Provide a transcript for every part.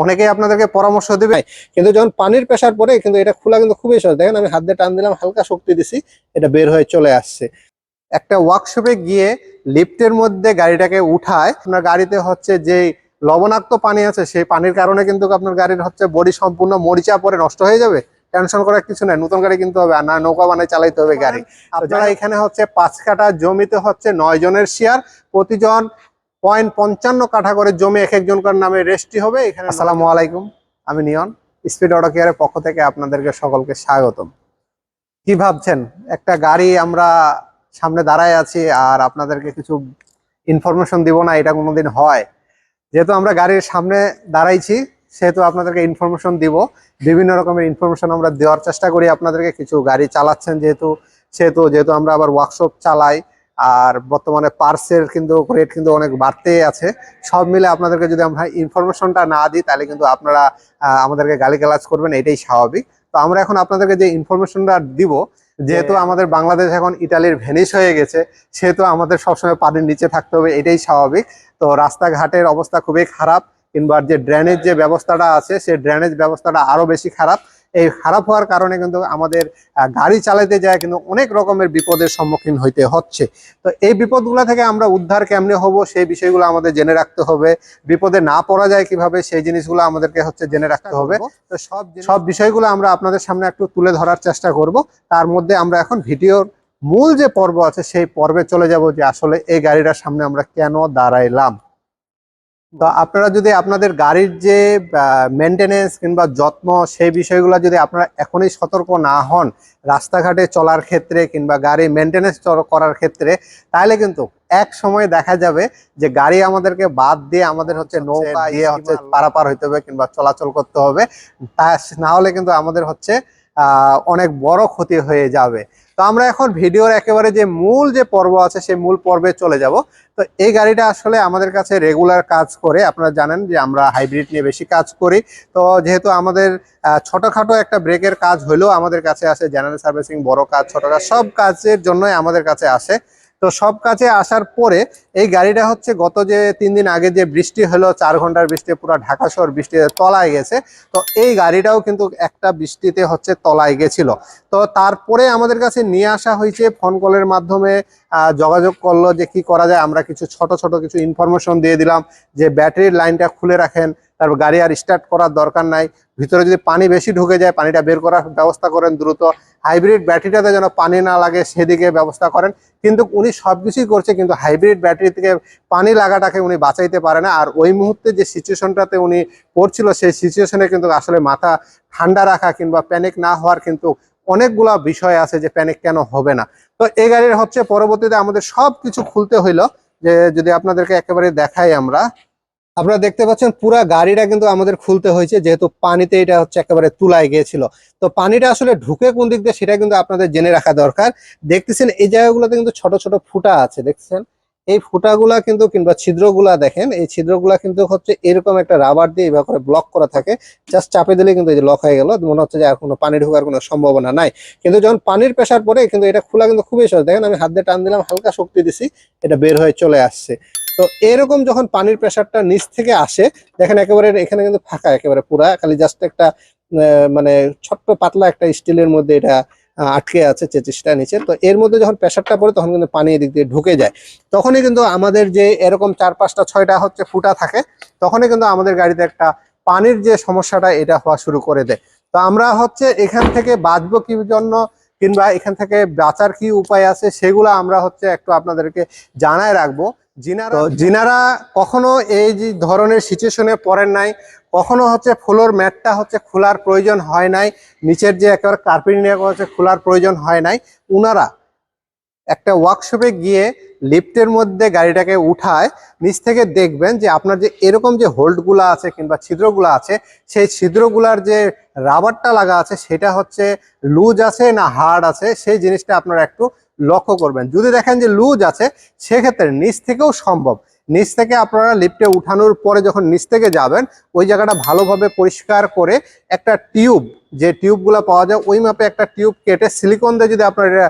অনেকেই আপনাদেরকে পরামর্শ দিবে, কিন্তু যখন পানির প্রেসার পড়ে কিন্তু এটা খোলা কিন্তু খুবই সহজ। দেখেন আমি হাত দিয়ে টান দিলাম, হালকা শক্তি দিছি, এটা বের হয়ে চলে আসছে। একটা ওয়ার্কশপে গিয়ে লিফটের মধ্যে গাড়িটাকে উঠায়, আপনার গাড়িতে হচ্ছে যে লবণাক্ত পানি আছে সেই পানির কারণে কিন্তু আপনার গাড়ির হচ্ছে বডি সম্পূর্ণ মরিচা পরে নষ্ট হয়ে যাবে। টেনশন করার কিছু নাই, নতুন গাড়ি কিনতে হবে আর না নৌকা বানায় চালাইতে হবে গাড়ি। আপনারা এখানে হচ্ছে 5 কাঠা জমিতে হচ্ছে 9 জনের শেয়ার, প্রতিজন 0.55 কাঠা করে জমি এক একজনকার নামে রেজিস্ট্রি হবে এখানে। আসসালামু আলাইকুম, আমি নিয়ন, স্পিড অটো কেয়ারের পক্ষ থেকে আপনাদেরকে সকলকে স্বাগতম। কি ভাবছেন, একটা গাড়ি আমরা সামনে দাঁড়ায় আছি আর আপনাদেরকে কিছু ইনফরমেশন দিব না, এটা কোনোদিন হয়? যেহেতু আমরা গাড়ির সামনে দাঁড়াইছি সেহেতু আপনাদেরকে ইনফরমেশন দিব। বিভিন্ন রকমের ইনফরমেশন আমরা দেওয়ার চেষ্টা করি আপনাদেরকে। কিছু গাড়ি চালাচ্ছেন যেহেতু যেহেতু আমরা আবার ওয়ার্কশপ চালাই, আর বর্তমানে পার্টসের কিন্তু রেট কিন্তু অনেক বাড়তেই আছে। সব মিলে আপনাদেরকে যদি আমরা ইনফরমেশনটা না দিই তাহলে কিন্তু আপনারা আমাদেরকে গালিগালাজ করবেন, এটাই স্বাভাবিক। তো আমরা এখন আপনাদেরকে যে ইনফরমেশনটা দিব, যেহেতু আমাদের বাংলাদেশ এখন ইটালির ভেনিস হয়ে গেছে, সেহেতু আমাদের সবসময় পানির নিচে থাকতে হবে, এটাই স্বাভাবিক। তো রাস্তাঘাটের অবস্থা খুবই খারাপ, কিংবা যে ড্রেনেজ যে ব্যবস্থাটা আছে সেই ড্রেনেজ ব্যবস্থাটা আরো বেশি খারাপ। এই খারাপ হওয়ার কারণে কিন্তু আমাদের গাড়ি চালাতে যায় কিন্তু অনেক রকমের বিপদের সম্মুখীন হইতে হচ্ছে। তো এই বিপদগুলো থেকে আমরা উদ্ধার কেমনে হব সেই বিষয়গুলো আমাদের জেনে রাখতে হবে। বিপদে না পড়া যায় কিভাবে সেই জিনিসগুলো আমাদেরকে হচ্ছে জেনে রাখতে হবে। তো সব বিষয়গুলো আমরা আপনাদের সামনে একটু তুলে ধরার চেষ্টা করব। তার মধ্যে আমরা এখন ভিডিওর মূল যে পর্ব আছে সেই পর্বে চলে যাব, যে আসলে এই গাড়িটার সামনে আমরা কেন দাঁড়াইলাম। তো আপনারা যদি আপনাদের গাড়ির যে মেনটেনেন্স কিংবা যত্ন সেই বিষয়গুলো যদি আপনারা এখনই সতর্ক না হন রাস্তাঘাটে চলার ক্ষেত্রে কিংবা গাড়ি মেনটেনেন্স করার ক্ষেত্রে, তাহলে কিন্তু এক সময় দেখা যাবে যে গাড়ি আমাদেরকে বাদ দিয়ে আমাদের হচ্ছে নৌকা দিয়ে হচ্ছে পারাপার হইতে হবে কিংবা চলাচল করতে হবে। তা না হলে কিন্তু আমাদের হচ্ছে অনেক বড় ক্ষতি হয়ে যাবে। তো আমরা এখন ভিডিওর একেবারে যে মূল যে পর্ব আছে সেই মূল পর্বে চলে যাব। তো এই গাড়িটা আসলে আমাদের কাছে রেগুলার কাজ করে। আপনারা জানেন যে আমরা হাইব্রিড নিয়ে বেশি কাজ করি। তো যেহেতু আমাদের ছোটখাটো একটা ব্রেকের কাজ হলেও আমাদের কাছে আসে, জেনারেল সার্ভিসিং, বড় কাজ, ছোট কাজ, সব কাজের জন্যই আমাদের কাছে আসে। তো সব কাজে আসার পরে এই গাড়িটা হচ্ছে গত যে 3 দিন আগে যে বৃষ্টি হলো, 4 ঘন্টার বৃষ্টি, পুরো ঢাকা শহর বৃষ্টিতে তলায় গেছে। তো এই গাড়িটাও কিন্তু একটা বৃষ্টিতে হচ্ছে তলায় গেছিল। তো তারপরে আমাদের কাছে নিয়ে আসা হয়েছে, ফোন কলের মাধ্যমে যোগাযোগ করলো যে কি করা যায়। আমরা কিছু ছোট ছোট কিছু ইনফরমেশন দিয়ে দিলাম যে ব্যাটারির লাইনটা খুলে রাখেন, তারপর গাড়ি আর স্টার্ট করার দরকার নাই, ভিতরে যদি পানি বেশি ঢুকে যায় পানিটা বের করার ব্যবস্থা করেন দ্রুত, হাইব্রিড ব্যাটারিটাতে যেন পানি না লাগে সেদিকে ব্যবস্থা করেন। কিন্তু উনি সবকিছুই করছে, কিন্তু হাইব্রিড ব্যাটারি থেকে পানি লাগাটাকে উনি বাঁচাইতে পারে না। আর ওই মুহূর্তে যে সিচুয়েশনটাতে উনি পড়ছিল সেই সিচুয়েশনে কিন্তু আসলে মাথা ঠান্ডা রাখা কিংবা প্যানিক না হওয়ার কিন্তু অনেকগুলা বিষয় আছে যে প্যানিক কেন হবে না। তো এই গাড়ির হচ্ছে পরবর্তীতে আমাদের সবকিছু খুলতে হইলো। যে যদি আপনাদেরকে একেবারে দেখাই, আপনারা দেখতে পাচ্ছেন পুরা গাড়িটা কিন্তু আমাদের খুলতে হয়েছে, যেহেতু পানিতে এটা হচ্ছে একেবারে তুলায় গিয়েছিল। তো পানিটা আসলে ঢুকে কোন দিক দিয়ে সেটা কিন্তু আপনাদের জেনে রাখা দরকার। দেখতেছেন এই জায়গাগুলোতে কিন্তু ছোট ছোট ফুটা আছে, দেখছেন এই ফুটাগুলা কিন্তু কিংবা ছিদ্রগুলা, দেখেন এই ছিদ্রগুলা কিন্তু হচ্ছে এরকম একটা রাবার দিয়ে এভাবে করে ব্লক করা থাকে। জাস্ট চাপে দিলে কিন্তু এই যে লক হয়ে গেল, মনে হচ্ছে যে আর কোনো পানি ঢোকার কোনো সম্ভাবনা নাই। কিন্তু যখন পানির প্রেসার পড়ে কিন্তু এটা খোলা কিন্তু খুবই সহজ। দেখেন আমি হাত দিয়ে টান দিলাম, হালকা শক্তি দিছি, এটা বের হয়ে চলে আসছে। তো এরকম যখন পানির প্রেসারটা নিচ থেকে আসে, দেখেন একেবারে এখানে কিন্তু ফাঁকা, একেবারে পুরা খালি জাস্ট একটা মানে ছোট্ট পাতলা একটা স্টিলের মধ্যে এটা আটকে আছে চেচিসটা নিচে। তো এর মধ্যে যখন প্রেসারটা পড়ে তখন কিন্তু পানি এদিক দিয়ে ঢুকে যায়। তখনই কিন্তু আমাদের যে এরকম 4, 5টা, 6টা হচ্ছে ফুটা থাকে, তখনই কিন্তু আমাদের গাড়িতে একটা পানির যে সমস্যাটা এটা হওয়া শুরু করে দেয়। তো আমরা হচ্ছে এখান থেকে বাঁচবো কি জন্য কিংবা এখান থেকে বাঁচার কি উপায় আছে সেগুলো আমরা হচ্ছে একটু আপনাদেরকে জানায় রাখবো। যিনারা কখনো এই যে ধরনের সিচুয়েশনে পড়েন নাই, কখনো হচ্ছে ফ্লোর ম্যাটটা হচ্ছে খোলার প্রয়োজন হয় নাই, নিচের যে একেবারে কার্পেট নিয়ে হচ্ছে খোলার প্রয়োজন হয় নাই, উনারা একটা ওয়ার্কশপে গিয়ে লিফটের মধ্যে গাড়িটাকে উঠায় নিচ থেকে দেখবেন যে আপনার যে এরকম যে হোল্ডগুলো আছে কিংবা ছিদ্রগুলো আছে, সেই ছিদ্রগুলার যে রাবারটা লাগা আছে সেটা হচ্ছে লুজ আছে না হার্ড আছে, সেই জিনিসটা আপনারা একটু লক্ষ্য করবেন। যদি দেখেন যে লুজ আছে সেক্ষেত্রে নিচ থেকেও সম্ভব, নিচ থেকে আপনারা লিফটে উঠানোর পরে যখন নিচ থেকে যাবেন ওই জায়গাটা ভালোভাবে পরিষ্কার করে একটা টিউব, যে টিউবগুলো পাওয়া যায় ওই মাপে একটা টিউব কেটে সিলিকন দিয়ে যদি আপনারা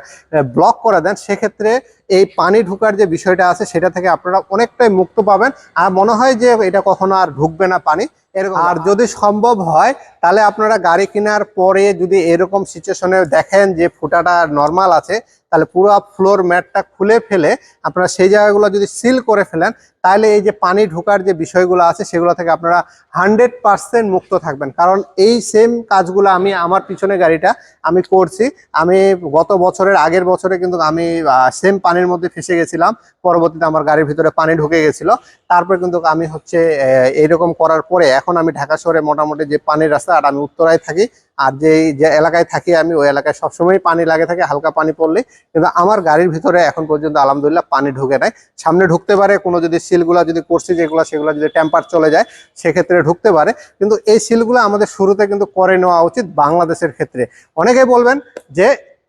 ব্লক করে দেন, সেক্ষেত্রে এই পানি ঢুকার যে বিষয়টা আছে সেটা থেকে আপনারা অনেকটাই মুক্ত পাবেন। আর মনে হয় যে এটা কখনো আর ঢুকবে না পানি, এরকম। আর যদি সম্ভব হয় তাহলে আপনারা গাড়ি কেনার পরে যদি এরকম সিচুয়েশনে দেখেন যে ফুটাটা নর্মাল আছে, তাহলে পুরো ফ্লোর ম্যাটটা খুলে ফেলে আপনারা সেই জায়গাগুলো যদি সিল করে ফেলেন, তাহলে এই যে পানি ঢোকার যে বিষয়গুলো আছে সেগুলো থেকে আপনারা 100% মুক্ত থাকবেন। কারণ এই সেম কাজগুলো আমি আমার পিছনে গাড়িটা আমি করছি। আমি গত বছরের আগের বছরে কিন্তু আমি সেম পানির মধ্যে ফেসে গেছিলাম। পরবর্তীতে আমার গাড়ির ভিতরে পানি ঢুকে গেছিল। তারপর কিন্তু আমি হচ্ছে এইরকম করার পরে এখন আমি ঢাকা শহরে মোটামুটি যে পানির রাস্তা, আর আমি উত্তরায় থাকি, আর যে এলাকায় থাকি আমি ওই এলাকায় সবসময় পানি লাগে থাকে, হালকা পানি পড়লে। কিন্তু আমার গাড়ির ভিতরে এখন পর্যন্ত আলহামদুলিল্লাহ পানি ঢুকে নাই। সামনে ঢুকতে পারে কোনো যদি সিলগুলা যদি করছি যেগুলো, সেগুলো যদি টেম্পার চলে যায় সেক্ষেত্রে ঢুকতে পারে। কিন্তু এই সিলগুলো আমাদের শুরুতে কিন্তু করে নেওয়া উচিত বাংলাদেশের ক্ষেত্রে। অনেকেই বলবেন যে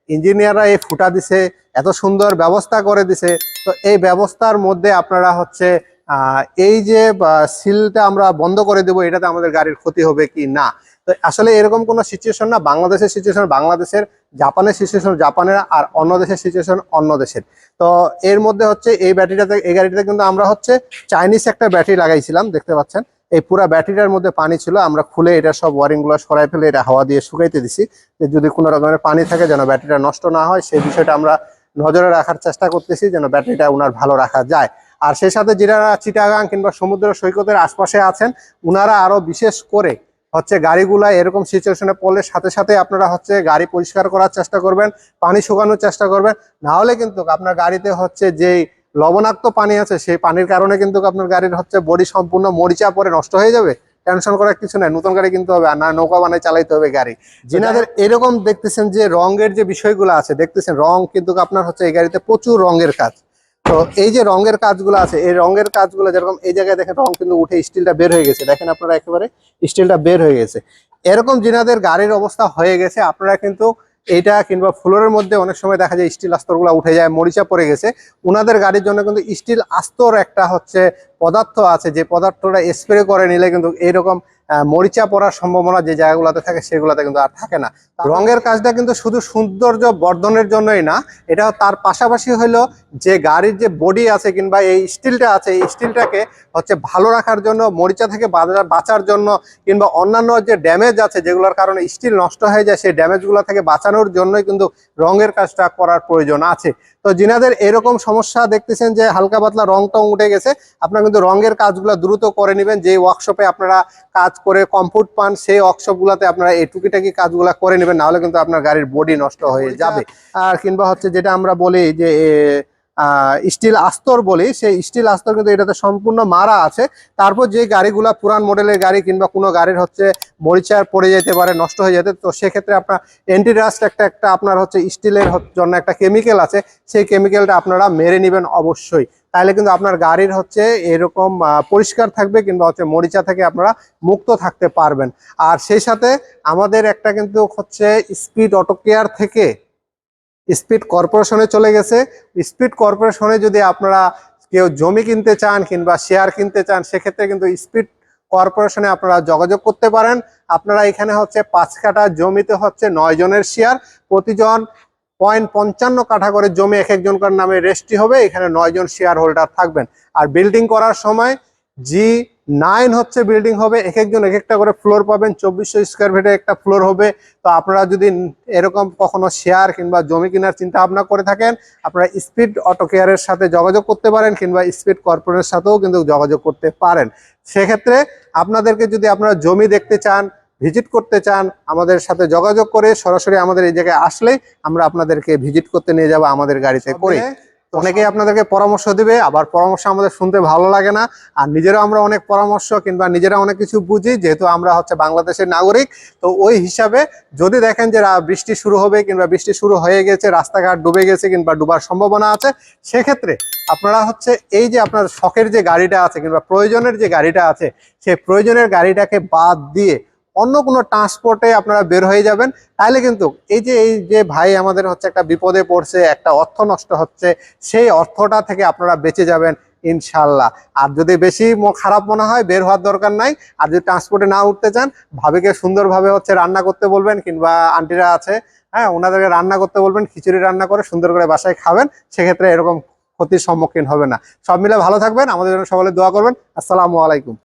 ইঞ্জিনিয়াররা এই ফুটা দিছে, এত সুন্দর ব্যবস্থা করে দিছে, তো এই ব্যবস্থার মধ্যে আপনারা হচ্ছে এই যে সিলটা আমরা বন্ধ করে দেবো, এটাতে আমাদের গাড়ির ক্ষতি হবে কি না। তো আসলে এরকম কোনো সিচুয়েশন না। বাংলাদেশের সিচুয়েশন বাংলাদেশের, জাপানের সিচুয়েশন জাপানের, আর অন্য দেশের সিচুয়েশন অন্য দেশের। তো এর মধ্যে হচ্ছে এই ব্যাটারিটাতে, এই গাড়িটাতে কিন্তু আমরা হচ্ছে চাইনিজ একটা ব্যাটারি লাগাইছিলাম, দেখতে পাচ্ছেন। এই পুরো ব্যাটারিটার মধ্যে পানি ছিল, আমরা খুলে এটা সব ওয়ারিংগুলো সরাই ফেলে এটা হাওয়া দিয়ে শুকাইতে দিছি, যে যদি কোনো রকমের পানি থাকে যেন ব্যাটারিটা নষ্ট না হয়, সেই বিষয়টা আমরা নজরে রাখার চেষ্টা করতেছি যেন ব্যাটারিটা ওনার ভালো রাখা যায়। আর সেই সাথে যারা চিটাগাং কিংবা সমুদ্র সৈকতের আশপাশে আছেন, ওনারা আরো বিশেষ করে হচ্ছে গাড়িগুলা এরকম সিচুয়েশনে পড়লে সাথে সাথে আপনারা হচ্ছে গাড়ি পরিষ্কার করার চেষ্টা করবেন, পানি শুকানোর চেষ্টা করবেন। না হলে কিন্তু আপনার গাড়িতে হচ্ছে যেই লবণাক্ত পানি আছে সেই পানির কারণে কিন্তু আপনার গাড়ির হচ্ছে বডি সম্পূর্ণ মরিচা পরে নষ্ট হয়ে যাবে। টেনশন করার কিছু নাই, নতুন গাড়ি কিনতে হবে, আর না নৌকা বানায় চালাইতে হবে গাড়ি। যিনাদের এরকম দেখতেছেন যে রঙের যে বিষয়গুলো আছে, দেখতেছেন রং কিন্তু আপনার হচ্ছে এই গাড়িতে প্রচুর রঙের কাজ। তো এই যে রঙের কাজগুলো আছে, এই রঙের কাজগুলো যেরকম এই জায়গায় দেখেন রং কিন্তু উঠে স্টিলটা বের হয়ে গেছে, দেখেন আপনারা একেবারে স্টিলটা বের হয়ে গেছে। এরকম যিনাদের গাড়ির অবস্থা হয়ে গেছে, আপনারা কিন্তু এইটা কিংবা ফ্লোরের মধ্যে অনেক সময় দেখা যায় স্টিল আস্তরগুলো উঠে যায়, মরিচা পড়ে গেছে, উনাদের গাড়ির জন্য কিন্তু স্টিল আস্তর একটা হচ্ছে পদার্থ আছে, যে পদার্থটা স্প্রে করে নিলে কিন্তু এইরকম মরিচা পড়ার সম্ভাবনা যে জায়গাগুলোতে থাকে সেগুলোতে কিন্তু আর থাকে না। রঙের কাজটা কিন্তু শুধু সৌন্দর্য বর্ধনের জন্যই না, এটা তার পাশাপাশি হলো যে গাড়ির যে বডি আছে কিংবা এই স্টিলটা আছে, এই স্টিলটাকে হচ্ছে ভালো রাখার জন্য, মরিচা থেকে বাঁচার জন্য, কিংবা অন্যান্য যে ড্যামেজ আছে যেগুলোর কারণে স্টিল নষ্ট হয়ে যায়, সেই ড্যামেজগুলো থেকে বাঁচানোর জন্যই কিন্তু রঙের কাজটা করার প্রয়োজন আছে। তো যিনাদের এরকম সমস্যা দেখতেছেন যে হালকা পাতলা রং টং উঠে গেছে, আপনারা কিন্তু রঙের কাজগুলো দ্রুত করে নেবেন। যে ওয়ার্কশপে আপনারা কাজ করে কমফোর্ট পান, সেই ওয়ার্কশপগুলোতে আপনারা এই টুকিটাকি কাজগুলো করে নেবেন, নাহলে কিন্তু আপনার গাড়ির বডি নষ্ট হয়ে যাবে। আর কিংবা হচ্ছে যেটা আমরা বলি যে স্টিল আস্তর বলি, সেই স্টিল আস্তর কিন্তু এটাতে সম্পূর্ণ মারা আছে। তারপর যে গাড়িগুলা পুরান মডেলের গাড়ি কিংবা কোনো গাড়ির হচ্ছে মরিচার পড়ে যেতে পারে, নষ্ট হয়ে যেতে, তো সেক্ষেত্রে আপনার অ্যান্টিরাস্ট একটা আপনার হচ্ছে স্টিলের জন্য একটা কেমিক্যাল আছে, সেই কেমিক্যালটা আপনারা মেরে নেবেন অবশ্যই। তাহলে কিন্তু আপনার গাড়ির হচ্ছে এরকম পরিষ্কার থাকবে কিংবা হচ্ছে মরিচা থেকে আপনারা মুক্ত থাকতে পারবেন। আর সেই সাথে আমাদের একটা কিন্তু হচ্ছে স্পিড অটো কেয়ার থেকে স্পিড কর্পোরেশনে চলে গেছে। স্পিড কর্পোরেশনে যদি আপনারা কেউ জমি কিনতে চান কিংবা শেয়ার কিনতে চান, সেক্ষেত্রে কিন্তু স্পিড কর্পোরেশনে আপনারা যোগাযোগ করতে পারেন। আপনারা এখানে হচ্ছে 5 কাঠা জমিতে হচ্ছে 9 জনের শেয়ার, প্রতিজন 0.55 কাঠা করে জমি এক একজনকার নামে রেজিস্ট্রি হবে, এখানে 9 জন শেয়ার হোল্ডার থাকবেন। আর বিল্ডিং করার সময় G9 হচ্ছে বিল্ডিং হবে, এক একজন এক একটা করে ফ্লোর পাবেন, 2400 স্কোয়ার ফিটে একটা ফ্লোর হবে। তো আপনারা যদি এরকম কখনো শেয়ার কিংবা জমি কেনার চিন্তা ভাবনা করে থাকেন, আপনারা স্পিড অটো কেয়ারের সাথে যোগাযোগ করতে পারেন কিংবা স্পিড কর্পোরেশনের সাথেও কিন্তু যোগাযোগ করতে পারেন। সেক্ষেত্রে আপনাদেরকে যদি আপনারা জমি দেখতে চান, ভিজিট করতে চান, আমাদের সাথে যোগাযোগ করে সরাসরি আমাদের এই জায়গায় আসলেই আমরা আপনাদেরকে ভিজিট করতে নিয়ে যাব আমাদের গাড়িতে করে। অনেকেই আপনাদেরকে পরামর্শ দিবে, আবার পরামর্শ আমাদের শুনতে ভালো লাগে না। আর নিজেরাও আমরা অনেক পরামর্শ কিংবা নিজেরা অনেক কিছু বুঝি, যেহেতু আমরা হচ্ছে বাংলাদেশের নাগরিক। তো ওই হিসাবে যদি দেখেন যে বৃষ্টি শুরু হবে কিংবা বৃষ্টি শুরু হয়ে গেছে, রাস্তাঘাট ডুবে গেছে কিংবা ডুবার সম্ভাবনা আছে, সেক্ষেত্রে আপনারা হচ্ছে এই যে আপনার শখের যে গাড়িটা আছে কিংবা প্রয়োজনের যে গাড়িটা আছে, সেই প্রয়োজনের গাড়িটাকে বাদ দিয়ে অন্য কোনো ট্রান্সপোর্টে আপনারা বের হয়ে যাবেন। তাহলে কিন্তু এই যে ভাই আমাদের হচ্ছে একটা বিপদে পড়ছে, একটা অর্থ নষ্ট হচ্ছে, সেই অর্থটা থেকে আপনারা বেঁচে যাবেন ইনশাল্লাহ। আর যদি বেশি খারাপ মনে হয়, বের হওয়ার দরকার নাই। আর যদি ট্রান্সপোর্টে না উঠতে চান, ভাবিকে সুন্দরভাবে হচ্ছে রান্না করতে বলবেন, কিংবা আন্টিরা আছে, হ্যাঁ, ওনাদেরকে রান্না করতে বলবেন, খিচুড়ি রান্না করে সুন্দর করে বাসায় খাবেন, সেক্ষেত্রে এরকম ক্ষতির সম্মুখীন হবে না। সব মিলে ভালো থাকবেন, আমাদের জন্য সকলে দোয়া করবেন। আসসালামু আলাইকুম।